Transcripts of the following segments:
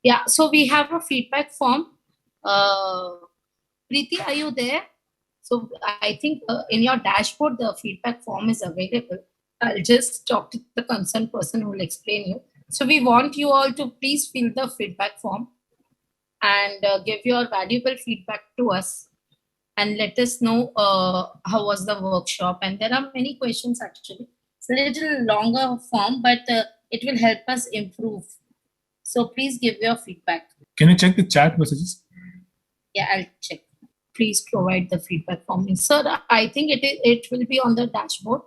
Yeah, so we have a feedback form. Preeti, are you there? So I think in your dashboard, the feedback form is available. I'll just talk to the concerned person who will explain you. So we want you all to please fill the feedback form and give your valuable feedback to us and let us know how was the workshop. And there are many questions actually. It's a little longer form, but it will help us improve. So please give your feedback. Can you check the chat messages? Yeah, I'll check. Please provide the feedback for me. Sir, I think it will be on the dashboard.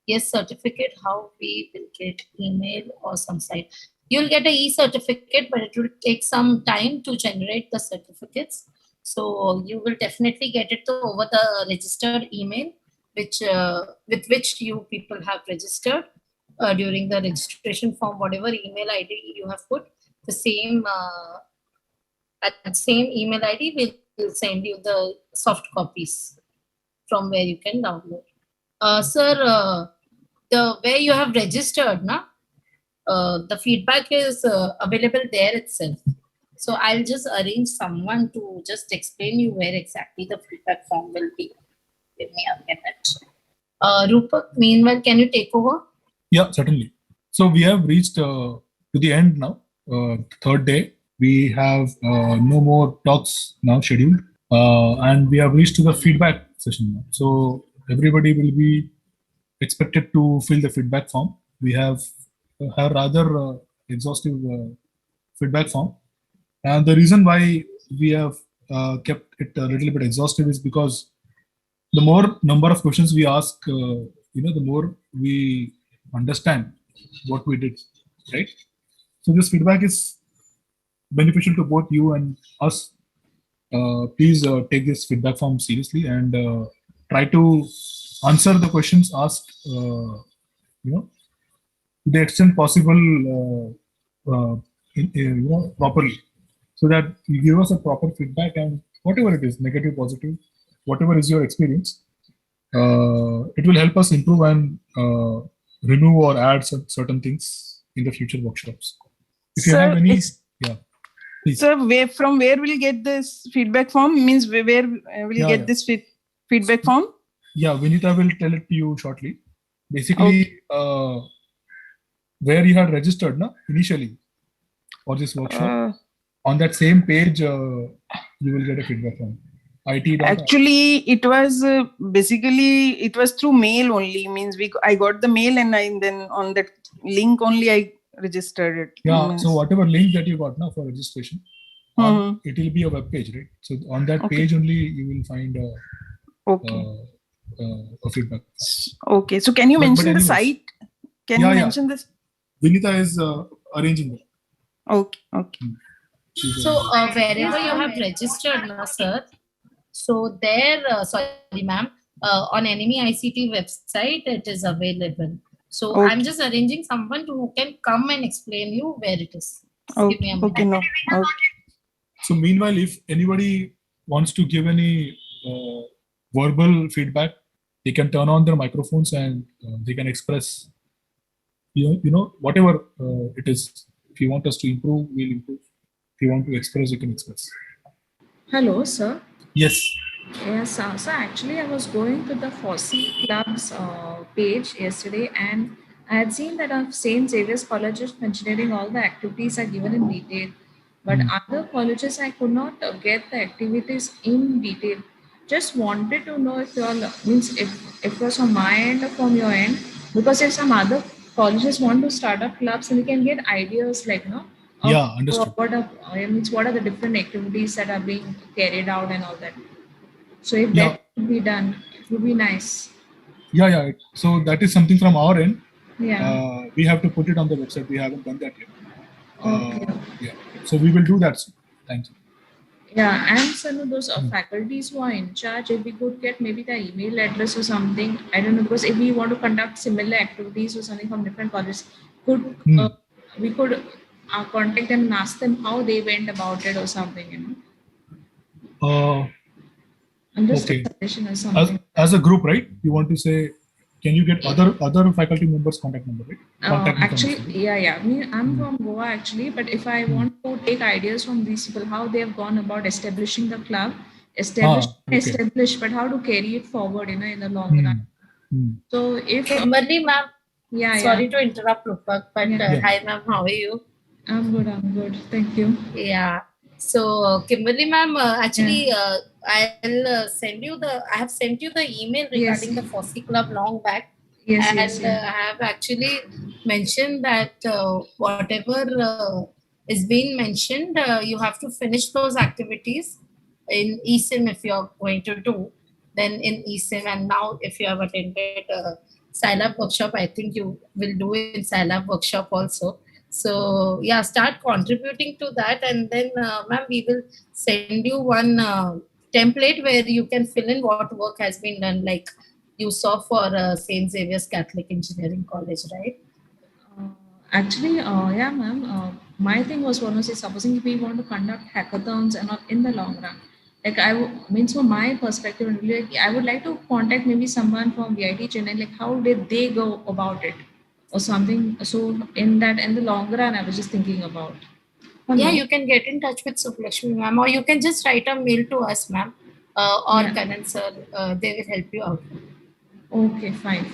Yes, certificate, how we will get email or some site. You'll get an e-certificate, but it will take some time to generate the certificates. So you will definitely get it over the registered email, which with which you people have registered during the registration form, whatever email ID you have put, the same at the same email ID will send you the soft copies from where you can download. Sir, the where you have registered, the feedback is available there itself. So I'll just arrange someone to just explain you where exactly the feedback form will be. Give me a minute. Rupak, meanwhile, can you take over? Yeah, certainly. So we have reached to the end now, third day. We have no more talks now scheduled, and we have reached to the feedback session now. So everybody will be expected to fill the feedback form. We have rather exhaustive feedback form, and the reason why we have kept it a little bit exhaustive is because the more number of questions we ask, the more we understand what we did, right? So this feedback is beneficial to both you and us. Please take this feedback form seriously and try to answer the questions asked, to the extent possible, properly, so that you give us a proper feedback, and whatever it is, negative, positive, whatever is your experience, it will help us improve and remove or add certain things in the future workshops. If you have any, yeah. Please. So from where will you get this feedback form? Means where will you get this feedback form? Yeah, Vinita will tell it to you shortly. Basically, where you had registered initially for this workshop, on that same page, you will get a feedback form. Actually, it was basically it was through mail only. Means I got the mail and then on that link only I registered it. Yeah. So whatever link that you got now for registration, it will be a web page, right? So on that page only you will find a feedback. Okay. So can you mention the site? Can you mention this? Vinita is arranging it. Okay. So wherever you have registered, sir. So there, sorry, ma'am, on Enemy ICT website, it is available. So I'm just arranging someone who can come and explain you where it is. Give me a minute. So meanwhile, if anybody wants to give any verbal feedback, they can turn on their microphones and they can express, whatever it is. If you want us to improve, we'll improve. If you want to express, you can express. Hello, sir. Yes. Yes, so actually I was going to the FOSSEE club's page yesterday, and I had seen that of St. Xavier's College of Engineering, all the activities are given in detail. But other colleges, I could not get the activities in detail. Just wanted to know if you all, means if it was from my end or from your end, because if some other colleges want to start up clubs, and we can get ideas like, understood. What are the different activities that are being carried out and all that. So if that could be done, it would be nice. Yeah. So that is something from our end. Yeah. We have to put it on the website. We haven't done that yet. Okay. Yeah. So we will do that soon. Thank you. Yeah, and so those faculties who are in charge, if we could get maybe the email address or something, I don't know, because if we want to conduct similar activities or something from different colleges, we could contact them and ask them how they went about it or something, Okay. As a group, right? You want to say? can you get other faculty members' contact number, right? Contact Actually, information. yeah. I mean, I'm from Goa actually, but if I want to take ideas from these people, how they have gone about establishing the club, Okay. but how to carry it forward, in the long run. So if Kimberly, ma'am. yeah, Sorry to interrupt, Rupak, but Yeah. hi, ma'am. How are you? I'm good. Thank you. Yeah. So, Kimberly, ma'am, actually, I'll send you I have sent you the email regarding the FOSSEE Club long back. Yes, And I have actually mentioned that whatever is being mentioned, you have to finish those activities in eSIM if you're going to do, then in eSIM. And now, if you have attended Scilab workshop, I think you will do in Scilab workshop also. So yeah, start contributing to that, and then ma'am, we will send you one template where you can fill in what work has been done, like you saw for St. Xavier's Catholic Engineering College, right? Actually, yeah, ma'am. My thing was one to say, supposing if we want to conduct hackathons and not in the long run, like means from my perspective, like I would like to contact maybe someone from VIT Chennai, like how did they go about it or something. So in the long run, I was just thinking about. Yeah, you can get in touch with Sublakshmi ma'am, or you can just write a mail to us, ma'am, or Yeah. Kannan sir. They will help you out. Okay, fine.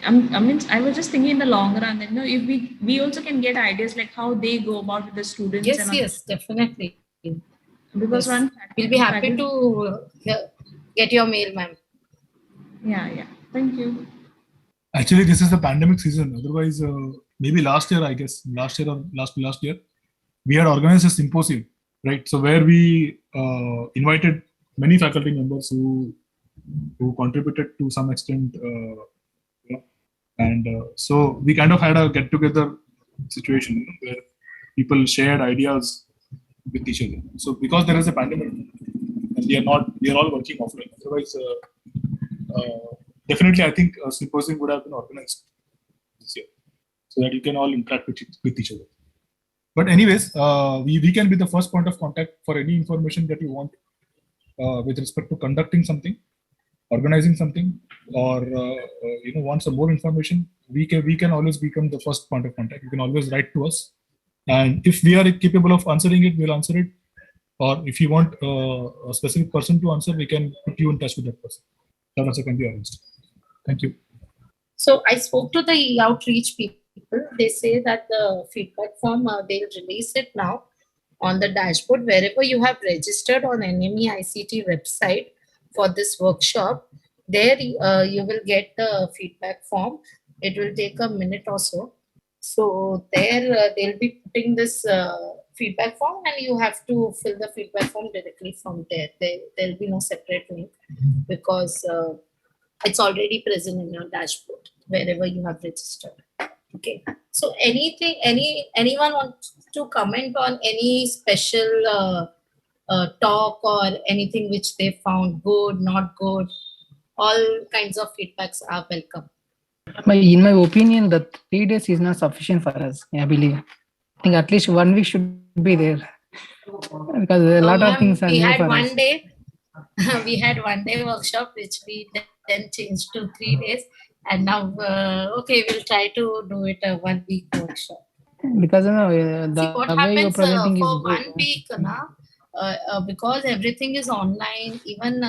I mean, I was just thinking in the long run, then, if we also can get ideas like how they go about with the students Yes, and all. yes, definitely. Because Yes. one We'll be happy faculty- to get your mail, ma'am. Yeah. Thank you. Actually, this is the pandemic season. Otherwise, maybe last year, I guess, last year or last year, we had organized a symposium, right? So where we invited many faculty members who contributed to some extent, and so we kind of had a get-together situation where people shared ideas with each other. So because there is a pandemic, and we are all working offline. Otherwise, definitely, I think a symposium would have been organized this year, so that you can all interact with each other. But anyways, we can be the first point of contact for any information that you want with respect to conducting something, organizing something, or want some more information. We can always become the first point of contact. You can always write to us, and if we are capable of answering it, we'll answer it. Or if you want a specific person to answer, we can put you in touch with that person. That also can be arranged. Thank you. So I spoke to the outreach people. They say that the feedback form, they'll release it now on the dashboard. Wherever you have registered on NME ICT website for this workshop, there you will get the feedback form. It will take a minute or so. So there they'll be putting this feedback form, and you have to fill the feedback form directly from there. There'll be no separate link because it's already present in your dashboard wherever you have registered. Okay. So anyone wants to comment on any special talk or anything which they found good, not good? All kinds of feedbacks are welcome. In my opinion, the 3 days is not sufficient for us. I believe. I think at least 1 week should be there because a lot of things are we new had for one us. day. We had 1 day workshop, which we then changed to 3 days, and now okay, we'll try to do it a 1 week workshop. Because See the what way you're happens presenting is for good. 1 week, because everything is online. Even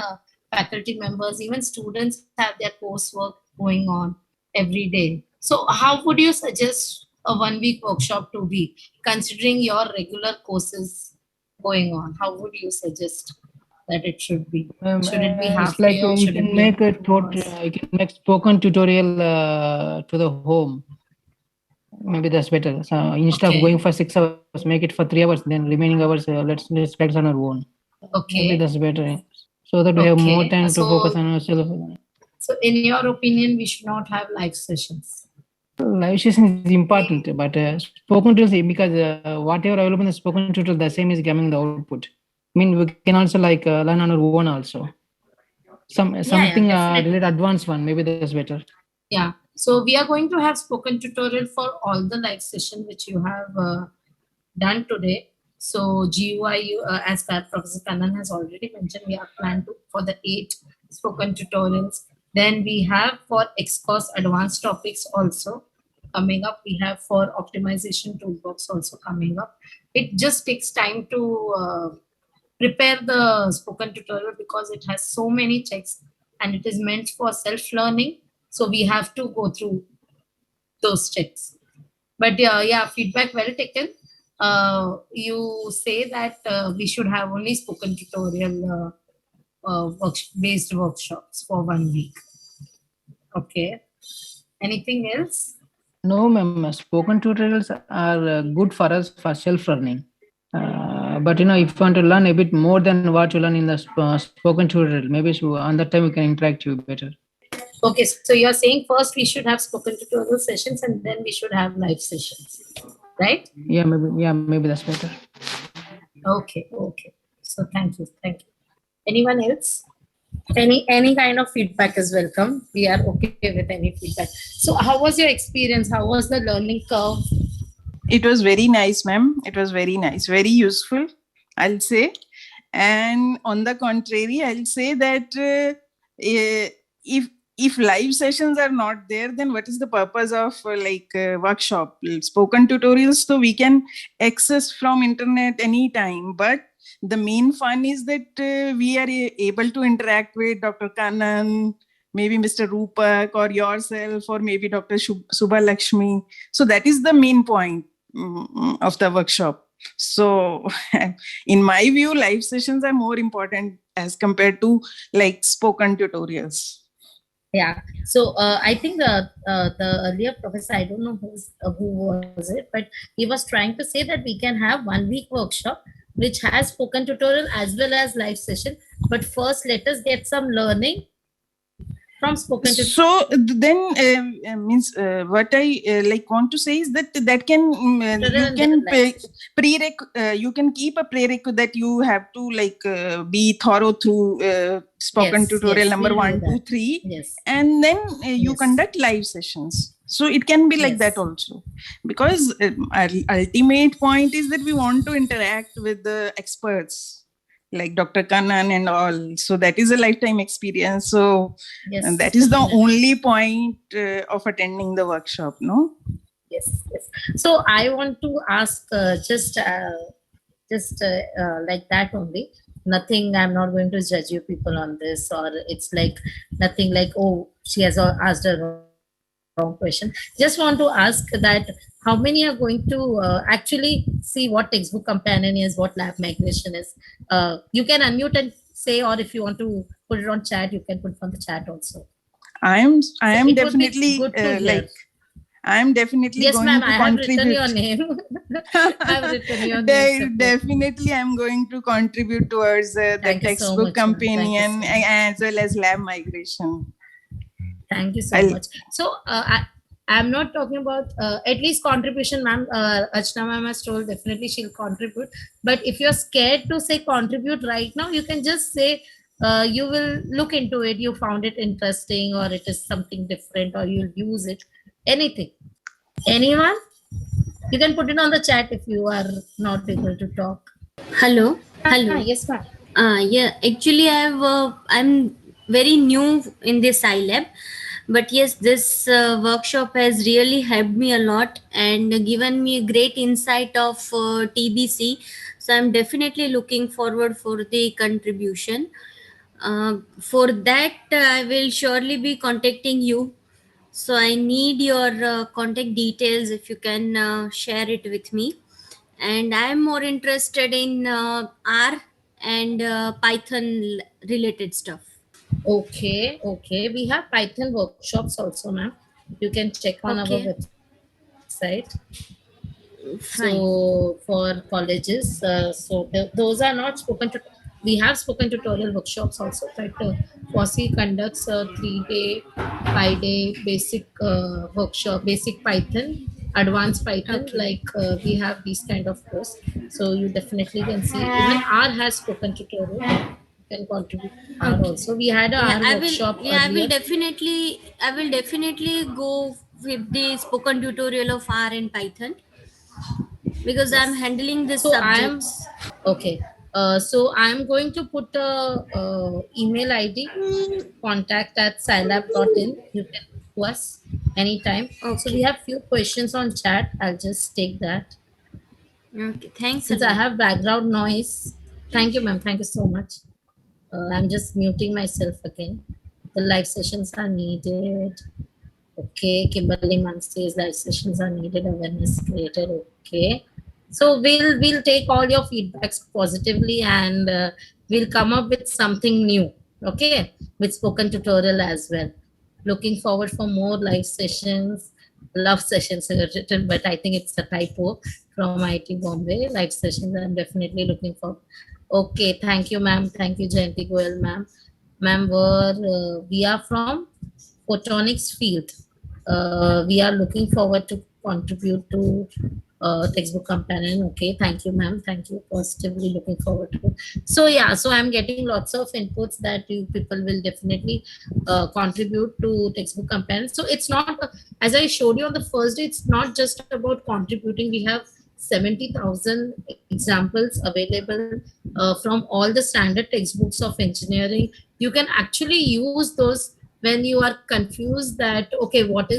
faculty members, even students have their coursework going on every day. So how would you suggest a 1 week workshop to be, considering your regular courses going on? How would you suggest that it should be? Should it be half It's like day or you should it can be make a 2 hours? you can make spoken tutorial to the home. Maybe that's better. So instead of going for 6 hours, make it for 3 hours. Then remaining hours, let's practice on our own. Maybe Okay. that's better. So that we have more Okay. time to focus on ourselves. So in your opinion, we should not have live sessions. Live session is important, but spoken tutorial, because whatever available in the spoken tutorial, the same is giving the output. I mean, we can also learn on our own also. Something definitely. related advanced one. Maybe that's better. Yeah. So we are going to have spoken tutorial for all the live session which you have done today. So GUI, as Professor Kannan has already mentioned, we are planned to, for the 8 spoken tutorials. Then we have for XCOS advanced topics also coming up. We have for optimization toolbox also coming up. It just takes time to prepare the spoken tutorial because it has so many checks and it is meant for self-learning. So we have to go through those checks. But yeah, feedback well taken. You say that we should have only spoken tutorial based workshops for 1 week. Okay. Anything else? No, ma'am. Spoken tutorials are good for us for self-learning. But if you want to learn a bit more than what you learn in the spoken tutorial, maybe on that time we can interact you better. Okay, so you're saying first we should have spoken tutorial sessions and then we should have live sessions, right? Yeah, maybe that's better. Okay. So thank you. Anyone else? Any kind of feedback is welcome. We are okay with any feedback. So how was your experience? How was the learning curve? It was very nice, ma'am. It was very nice, very useful, I'll say. And on the contrary, I'll say that if live sessions are not there, then what is the purpose of workshop? Spoken tutorials, so we can access from internet anytime. But the main fun is that we are able to interact with Dr. Kannan, maybe Mr. Rupak or yourself, or maybe Dr. Subha Lakshmi. So that is the main point of the workshop. So in my view, live sessions are more important as compared to like spoken tutorials. Yeah. So I think the earlier professor, I don't know who was it, but he was trying to say that we can have 1 week workshop which has spoken tutorial as well as live session. But first, let us get some learning from spoken tutorial. So then means what I want to say is that can you can keep a prereq that you have to be thorough through spoken tutorial number 1, 2, 3, yes, and then you conduct live sessions. So it can be like that also, because ultimate point is that we want to interact with the experts like Dr. Kannan and all. So that is a lifetime experience. So and that is the only point of attending the workshop, no? Yes. So I want to ask just like that only. Nothing, I'm not going to judge you people on this, or it's like nothing like, oh, she has asked a wrong question. Just want to ask that how many are going to actually see what textbook companion is, what lab migration is. You can unmute and say, or if you want to put it on chat, you can put it on the chat also. I am definitely I am definitely yes, going to I contribute. Have written your name. I have written your name. Definitely, I am going to contribute towards the textbook companion as well as lab migration. Thank you so much. So I'm not talking about at least contribution, ma'am. Archana ma'am has told definitely she'll contribute. But if you're scared to say contribute right now, you can just say you will look into it. You found it interesting, or it is something different, or you'll use it. Anything. Anyone? You can put it on the chat if you are not able to talk. Hello. Yes, ma'am. Yeah. Actually, I'm very new in this iLab. But yes, this workshop has really helped me a lot and given me a great insight of TBC. So I'm definitely looking forward for the contribution. For that, I will surely be contacting you. So I need your contact details if you can share it with me. And I'm more interested in R and Python related stuff. Okay. We have Python workshops also, ma'am. You can check on our website. So for colleges, those are not spoken to. We have spoken tutorial workshops also. But FOSSEE conducts a 3-day, 5-day basic workshop, basic Python, advanced Python. Like we have these kind of course. So you definitely can see. Even R has spoken tutorial. Can contribute also. We had a workshop earlier. I will definitely go with the spoken tutorial of R and Python because I'm handling this subjects. Okay. So I'm going to put a email ID, contact@scilab.in. You can to us anytime. So we Okay. have few questions on chat. I'll just take that. Okay. Thanks a Since I lot. have background noise, thank you, ma'am. Thank you so much. I'm just muting myself again. The live sessions are needed. Okay, Kimberly Mann says live sessions are needed, awareness created. Okay, so we'll take all your feedbacks positively, and we'll come up with something new. Okay, with spoken tutorial as well. Looking forward for more live sessions. Love sessions written, but I think it's a typo from IT Bombay. Live sessions, I'm definitely looking for. Okay, thank you, ma'am. Thank you, Jayanti Goel, ma'am. Ma'am, where we are from photonics field. We are looking forward to contribute to textbook companion. Okay, thank you, ma'am. Thank you. Positively looking forward to. So yeah, so I'm getting lots of inputs that you people will definitely contribute to textbook companion. So it's not, as I showed you on the first day, it's not just about contributing. We have 70,000 examples available from all the standard textbooks of engineering. You can actually use those when you are confused that, okay, what the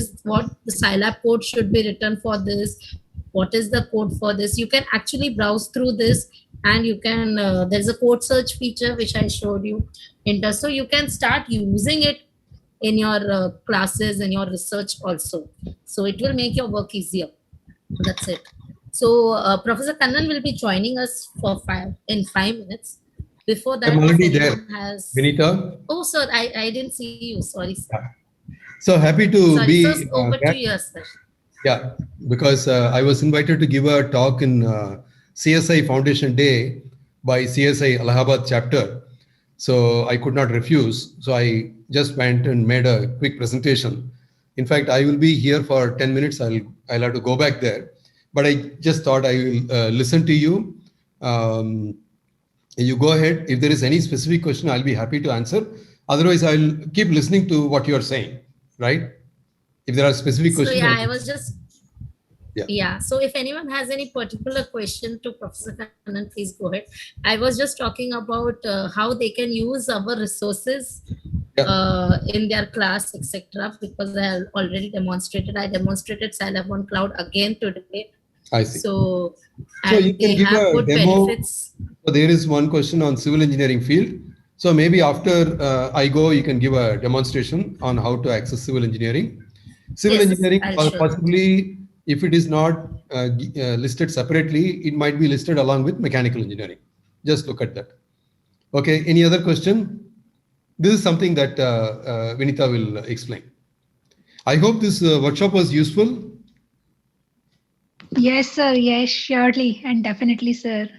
Scilab code should be written for this, what is the code for this. You can actually browse through this, and you can there's a code search feature which I showed you in so you can start using it in your classes and your research also. So it will make your work easier. That's it. So Professor Kannan will be joining us for 5 minutes. Before that, I'm if already anyone there, has. Vinita. Oh, sir, I didn't see you. Sorry, sir. Yeah. So happy to Sorry, be sir. Over to back. you, sir. Yeah, because I was invited to give a talk in CSI Foundation Day by CSI Allahabad chapter. So I could not refuse. So I just went and made a quick presentation. In fact, I will be here for 10 minutes. I'll have to go back there. But I just thought I will listen to you. You go ahead. If there is any specific question, I'll be happy to answer. Otherwise, I'll keep listening to what you are saying, right? If there are specific So questions. yeah, I was just Yeah. Yeah. So if anyone has any particular question to Professor Kannan, please go ahead. I was just talking about how they can use our resources in their class, etc. Because I have already demonstrated. I demonstrated Scilab on Cloud again today. I see. So you can give have a good demo. benefits. So there is one question on civil engineering field. So maybe after I go, you can give a demonstration on how to access civil engineering. Civil Yes, engineering, I'll or show possibly if it is not listed separately, it might be listed along with mechanical engineering. Just look at that. Okay. Any other question? This is something that Vinita will explain. I hope this workshop was useful. Yes, sir. Yes, surely and definitely, sir.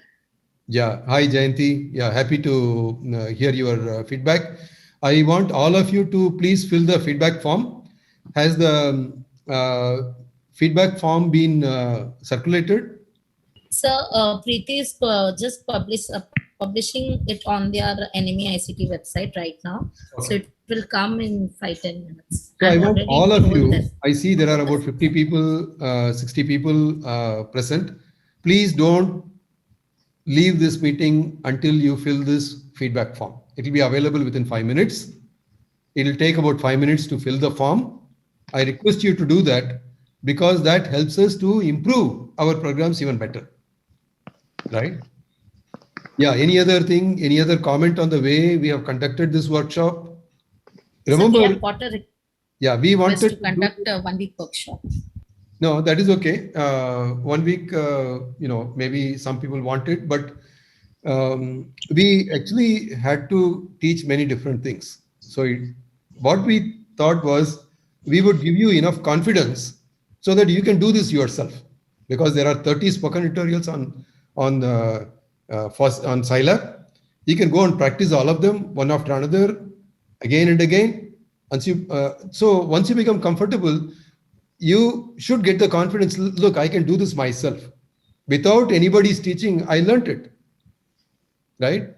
Yeah. Hi, Jayanti. Yeah, happy to hear your feedback. I want all of you to please fill the feedback form. Has the feedback form been circulated? So Preeti is just publishing it on their NME ICT website right now. Okay. So it will come in 5-10 minutes. So I want all of you, I see there are about 50 people, 60 people present. Please don't leave this meeting until you fill this feedback form. It will be available within 5 minutes. It will take about 5 minutes to fill the form. I request you to do that because that helps us to improve our programs even better. Right? Yeah, any other thing, any other comment on the way we have conducted this workshop? Remember, so we have got a yeah, we wanted to conduct a 1-week workshop. No, that is okay. 1 week, maybe some people want it, but we actually had to teach many different things. So what we thought was we would give you enough confidence so that you can do this yourself, because there are 30 spoken tutorials on Scilab. You can go and practice all of them one after another, again and again. So once you become comfortable, you should get the confidence. Look, I can do this myself. Without anybody's teaching, I learned it. Right?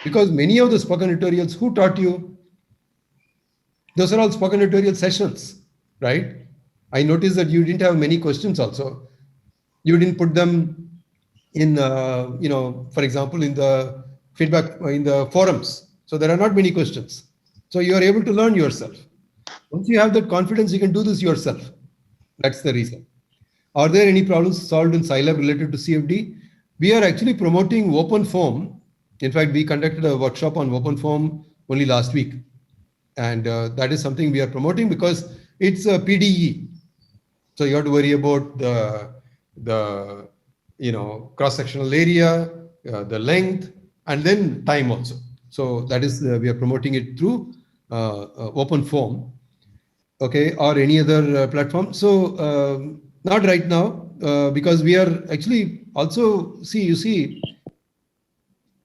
Because many of the spoken tutorials, who taught you? Those are all spoken tutorial sessions, right? I noticed that you didn't have many questions also. You didn't put them in, for example, in the feedback, in the forums. So there are not many questions. So you are able to learn yourself. Once you have that confidence, you can do this yourself. That's the reason. Are there any problems solved in Scilab related to CFD? We are actually promoting open form. In fact, we conducted a workshop on open form only last week. And that is something we are promoting because it's a PDE. So you have to worry about the cross-sectional area, the length, and then time also. So that is, we are promoting it through open form. Okay, or any other platform. So not right now, because we are actually also, you see,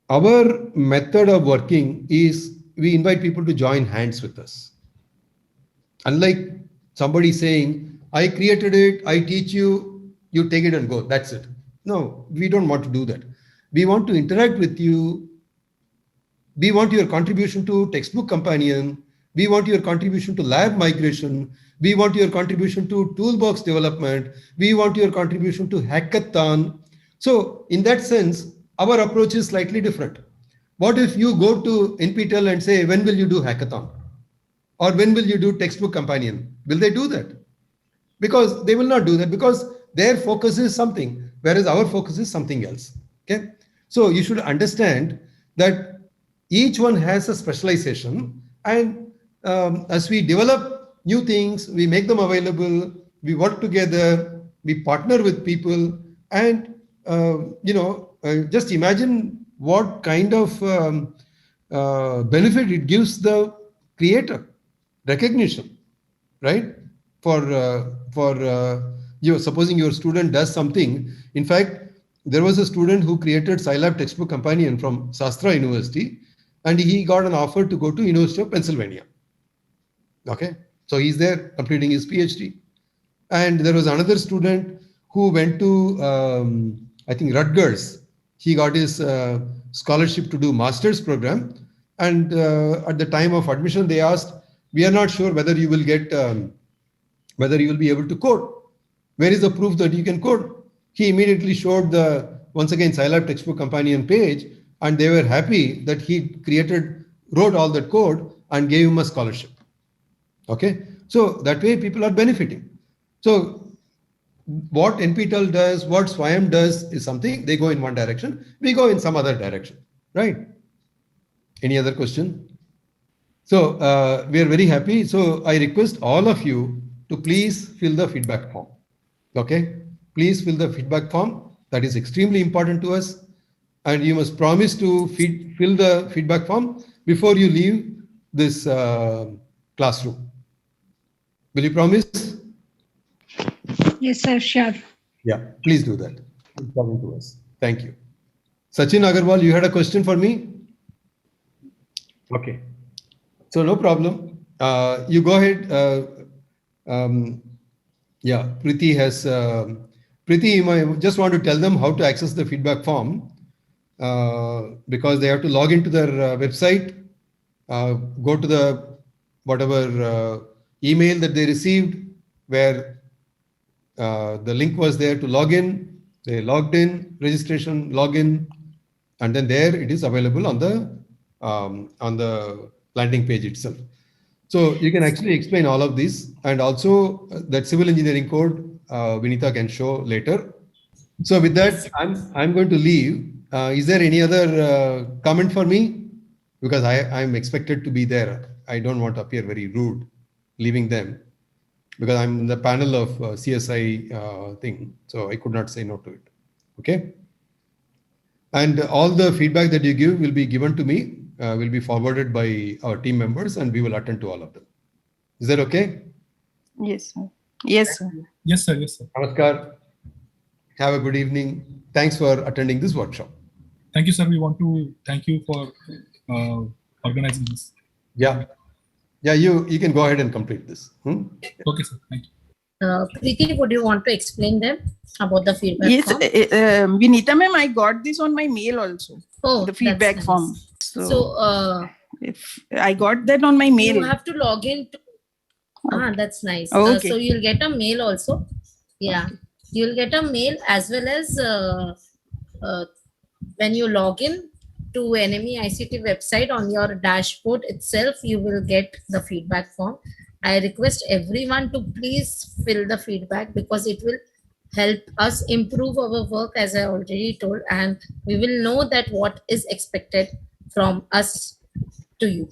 our method of working is we invite people to join hands with us. Unlike somebody saying, I created it, I teach you, you take it and go, that's it. No, we don't want to do that. We want to interact with you. We want your contribution to textbook companion. We want your contribution to lab migration. We want your contribution to toolbox development. We want your contribution to hackathon. So in that sense, our approach is slightly different. What if you go to NPTEL and say, when will you do hackathon? Or when will you do textbook companion? Will they do that? Because they will not do that because their focus is something, whereas our focus is something else. Okay. So you should understand that each one has a specialization, and as we develop new things, we make them available, we work together, we partner with people, and just imagine what kind of benefit it gives the creator, recognition, right? For supposing your student does something. In fact, there was a student who created Scilab textbook companion from Sastra University, and he got an offer to go to University of Pennsylvania. Okay, so he's there completing his PhD. And there was another student who went to, I think, Rutgers. He got his scholarship to do master's program. And at the time of admission, they asked, we are not sure whether you will get, whether you will be able to code. Where is the proof that you can code? He immediately showed the, once again, Scilab textbook companion page, and they were happy that he wrote all that code and gave him a scholarship. Okay, so that way people are benefiting. So what NPTEL does, what SWAYAM does is something, they go in one direction, we go in some other direction, right? Any other question? So we are very happy. So I request all of you to please fill the feedback form. Okay, please fill the feedback form. That is extremely important to us. And you must promise to fill the feedback form before you leave this classroom. Will you promise? Yes, sir, sure. Yeah, please do that. It's coming to us. Thank you. Sachin Agarwal, you had a question for me? Okay. So no problem. You go ahead. Yeah, Preeti has... Preeti, you might just want to tell them how to access the feedback form because they have to log into their website, go to the whatever email that they received where the link was there to log in. They logged in, registration, login, and then there it is available on the landing page itself. So you can actually explain all of this, and also that civil engineering code Vinita can show later. So with that, I'm going to leave. Is there any other comment for me? Because I'm expected to be there. I don't want to appear very rude leaving them because I'm in the panel of CSI thing. So I could not say no to it. Okay. And all the feedback that you give will be given to me, will be forwarded by our team members, and we will attend to all of them. Is that okay? Yes, sir. Yes, sir. Yes, sir. Yes, sir. Namaskar. Have a good evening. Thanks for attending this workshop. Thank you, sir. We want to thank you for organizing this. Yeah. Yeah, you can go ahead and complete this. Okay, sir. Thank you. Preeti, would you want to explain them about the feedback Yes, form? Vinita ma'am, I got this on my mail also. Oh, The feedback that's nice. form. So If I got that on my mail. you have to log in to, that's nice. Okay. So you'll get a mail also. Yeah, you'll get a mail as well as when you log in to NME ICT website, on your dashboard itself, you will get the feedback form. I request everyone to please fill the feedback because it will help us improve our work, as I already told, and we will know that what is expected from us to you.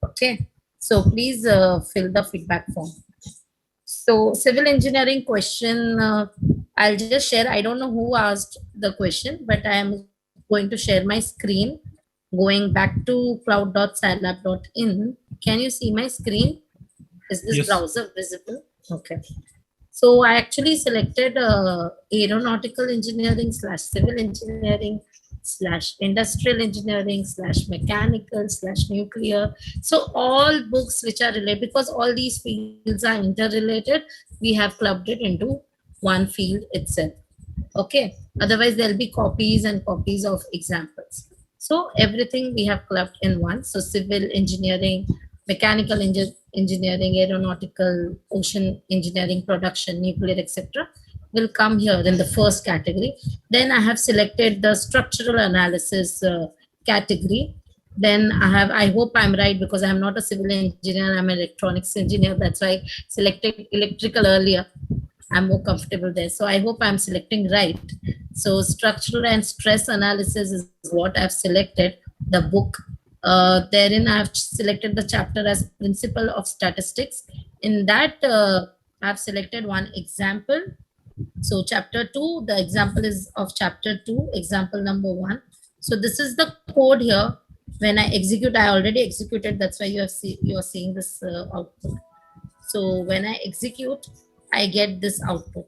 Okay, so please fill the feedback form. So civil engineering question, I'll just share. I don't know who asked the question, but I am going to share my screen. Going back to cloud.scilab.in. Can you see my screen? Is this Yes. browser visible? Okay. So I actually selected aeronautical engineering / civil engineering / industrial engineering / mechanical / nuclear. So all books which are related, because all these fields are interrelated, we have clubbed it into one field itself. Okay. Otherwise, there'll be copies and copies of examples. So everything we have clubbed in one. So civil engineering, mechanical engineering, aeronautical, ocean engineering, production, nuclear, etc. will come here in the first category. Then I have selected the structural analysis category. Then I hope I'm right because I'm not a civil engineer, I'm an electronics engineer. That's why I selected electrical earlier. I'm more comfortable there. So I hope I'm selecting right. So structural and stress analysis is what I've selected, the book. Therein I've selected the chapter as principle of statistics. In that, I've selected one example. So chapter 2, the example is of chapter 2, example number 1. So this is the code here. When I execute, I already executed. That's why you are seeing this output. So when I execute, I get this output.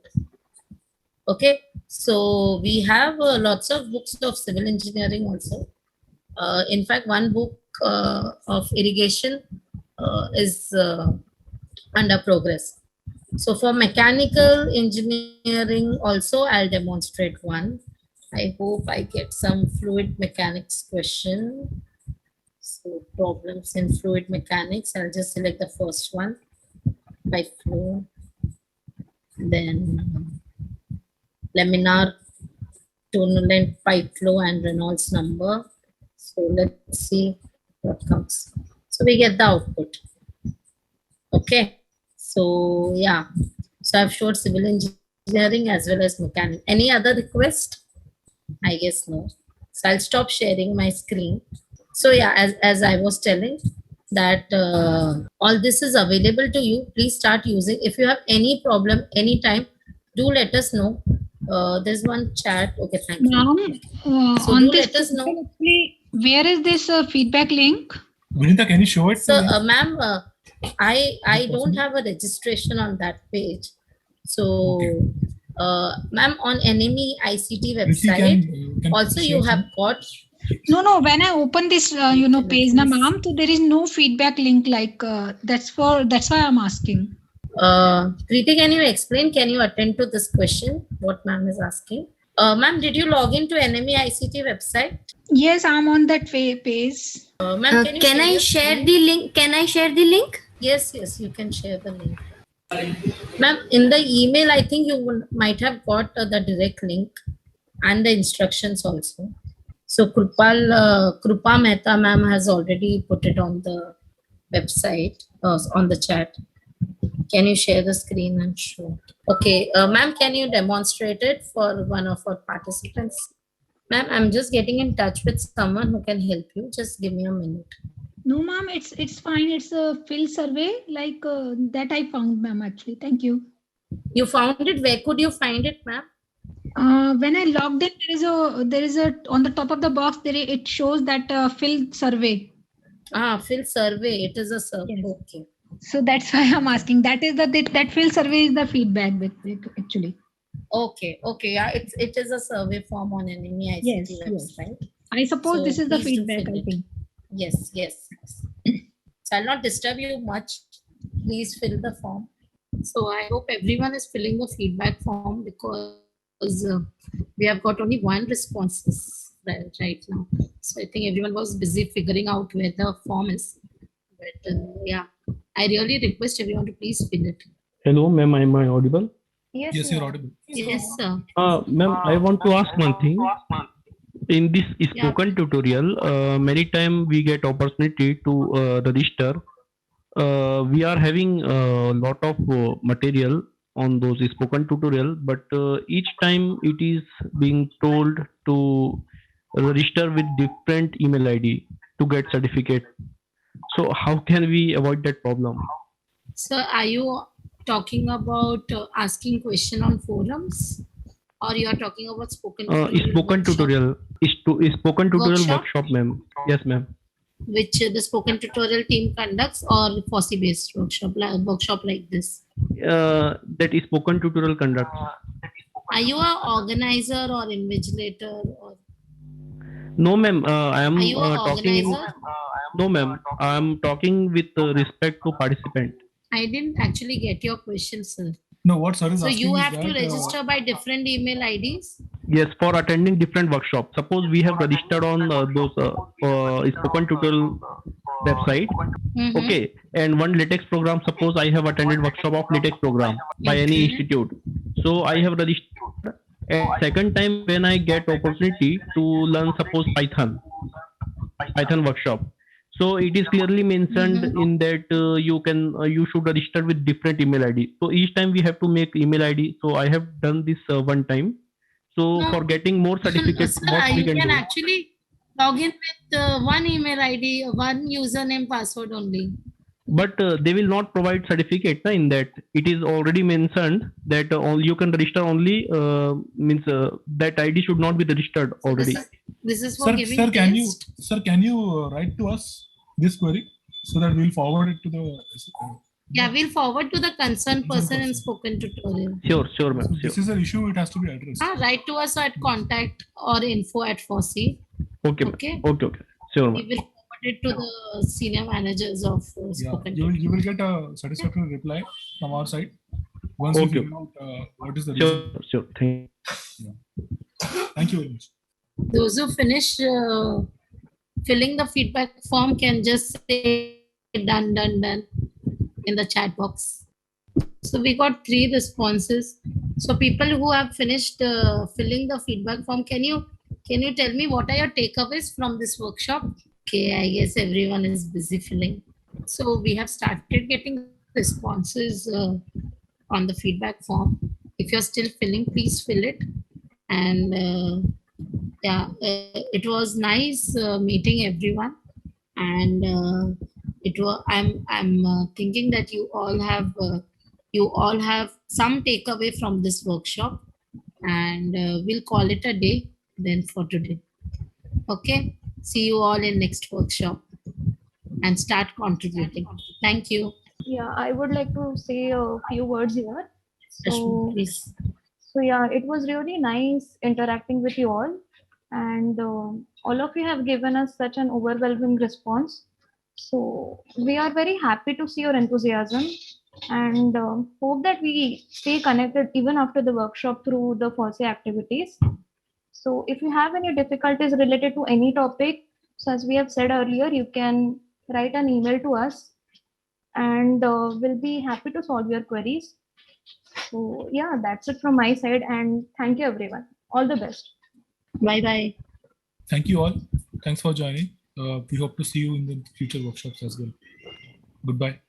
Okay, so we have lots of books of civil engineering also. In fact, one book of irrigation is under progress. So for mechanical engineering also, I'll demonstrate one. I hope I get some fluid mechanics question. So problems in fluid mechanics, I'll just select the first one, pipe flow. Then laminar, turbulent pipe flow and Reynolds number. So let's see what comes. So we get the output. Okay. So yeah. So I've showed civil engineering as well as mechanic. Any other request? I guess no. So I'll stop sharing my screen. So yeah, as I was telling that all this is available to you. Please start using. If you have any problem anytime, do let us know. There's one chat. Okay, thank you. Ma'am, So on do this let us know. actually, where is this feedback link? Vinita, can you show it? So ma'am, I don't have a registration on that page. So ma'am, on NME ICT website, can also share you have some? got. No. When I open this, page, na ma'am, so there is no feedback link. Like that's why I'm asking. Preeti, can you explain? Can you attend to this question? What ma'am is asking? Ma'am, did you log into NME ICT website? Yes, I'm on that page. Ma'am, Can I share the link? Can I share the link? Yes, you can share the link. Ma'am, in the email, I think you might have got the direct link and the instructions also. So Krupa Mehta ma'am has already put it on the website, on the chat. Can you share the screen and show? Okay, ma'am, can you demonstrate it for one of our participants? Ma'am, I'm just getting in touch with someone who can help you. Just give me a minute. No, ma'am, it's fine. It's a field survey like that I found, ma'am. Actually, thank you. You found it. Where could you find it, ma'am? When I logged in, there is a on the top of the box there it shows that field survey. Field survey. It is a survey. Yes. Okay. So that's why I'm asking. That field survey is the feedback actually. Okay. Yeah, it is a survey form on NME ICT website. Yes. I suppose this is the feedback. I think. Yes. So I'll not disturb you much. Please fill the form. So I hope everyone is filling the feedback form because we have got only one response right now. So I think everyone was busy figuring out where the form is. But yeah, I really request everyone to please fill it. Hello, ma'am. Am I audible? Yes, you're audible. Yes, sir. Ma'am, I want to ask one thing. In this Yeah. spoken tutorial, many time we get opportunity to register. We are having a lot of material on those spoken tutorial, but each time it is being told to register with different email ID to get certificate. So how can we avoid that problem? So are you talking about asking question on forums, or you are talking about spoken tutorial Spoken workshop? tutorial is spoken tutorial Workshop? workshop, ma'am. Yes, ma'am. Which the spoken tutorial team conducts, or FOSSEE based workshop like this? That is spoken tutorial conduct. Are you a organizer or invigilator, or No, ma'am. I am are you a talking in. organizer? No, ma'am. I am talking with respect to participant. I didn't actually get your question, sir. No, what sir is So asking you is have to that, register by different email IDs? Yes, for attending different workshops. Suppose we have registered on those spoken tutorial website. Mhm. Okay, and one latex program. Suppose I have attended workshop of latex program by any Okay. institute. So I have registered. And second time when I get opportunity to learn, suppose Python workshop. So it is clearly mentioned Mhm. in that you should register with different email ID. So each time we have to make email ID. So I have done this one time. So No, for getting more certificate, sir, what we you can can do? actually log in with one email ID, one username, password only. But they will not provide certificate in that. It is already mentioned that you can register only means that ID should not be registered So already. this is for giving sir, test. can you write to us this query so that we'll forward it to the. Yeah, we'll forward to the concerned person in spoken tutorial. Sure, ma'am. So Sure. this is an issue. It has to be addressed. Write to us at contact or info@FOSSEE. Okay, ma'am. Okay. Okay. Sure, We ma'am. will forward it to the senior managers of Yeah, spoken you will get a satisfactory reply from our side once we Okay. figure out what is the reason. Sure. Thank you. Thank you very much. Those who finish filling the feedback form can just say done in the chat box. So we got 3 responses. So people who have finished filling the feedback form, can you tell me what are your takeaways from this workshop? Okay, I guess everyone is busy filling. So we have started getting responses on the feedback form. If you're still filling, please fill it. And it was nice meeting everyone. And I'm thinking that you all have some takeaway from this workshop, and we'll call it a day then for today. Okay, see you all in next workshop and start contributing. Thank you. Yeah, I would like to say a few words here. So, Please. so yeah, it was really nice interacting with you all, and all of you have given us such an overwhelming response. So we are very happy to see your enthusiasm, and hope that we stay connected even after the workshop through the FOSSEE activities. So if you have any difficulties related to any topic, so as we have said earlier, you can write an email to us, and we'll be happy to solve your queries. So yeah, that's it from my side, and thank you everyone. All the best. Bye. Thank you all. Thanks for joining. We hope to see you in the future workshops as well. Goodbye.